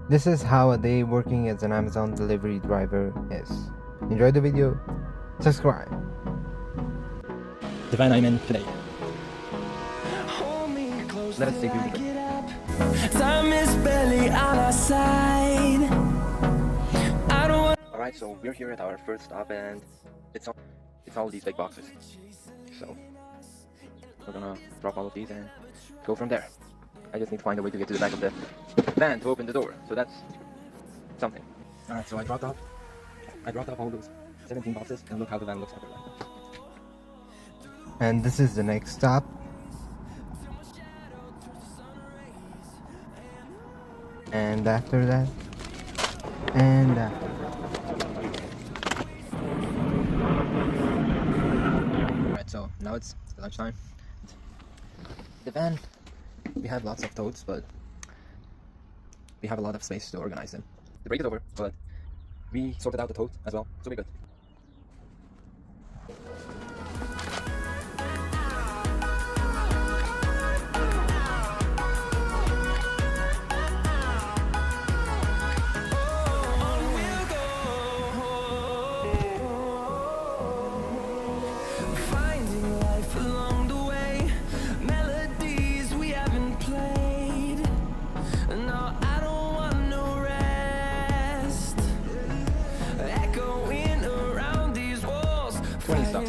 This is how a day working as an Amazon delivery driver is. Enjoy the video, subscribe. The van I'm in today. Let us take you deeper. Time is barely on our side. Alright, so we're here at our first stop and it's all these big boxes. So we're gonna drop all of these and go from there. I just need to find a way to get to the back of the van to open the door. So that's something. Alright, so I dropped off all those 17 boxes and look how the van looks after that. And this is the next stop. And after that, and after that. Alright, so now it's lunchtime. The van, we have lots of totes, but we have a lot of space to organize them. The break is over, but we sorted out the tote as well, so we're good.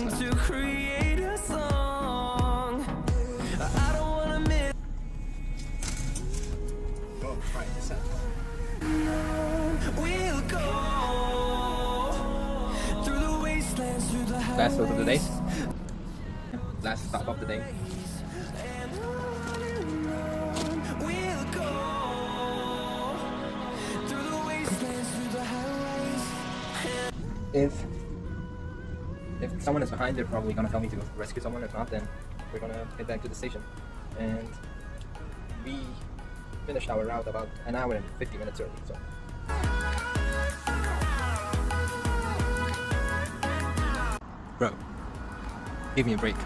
To create a song. I don't wanna miss. Oh, right, this set. We'll go through the wastelands, through the Last stop of the day. Last stop of the day. We'll go through the wastelands, through the highways. If someone is behind, they're probably gonna tell me to rescue someone. If not, then we're gonna head back to the station. And we finished our route about an hour and 50 minutes early. So bro, give me a break.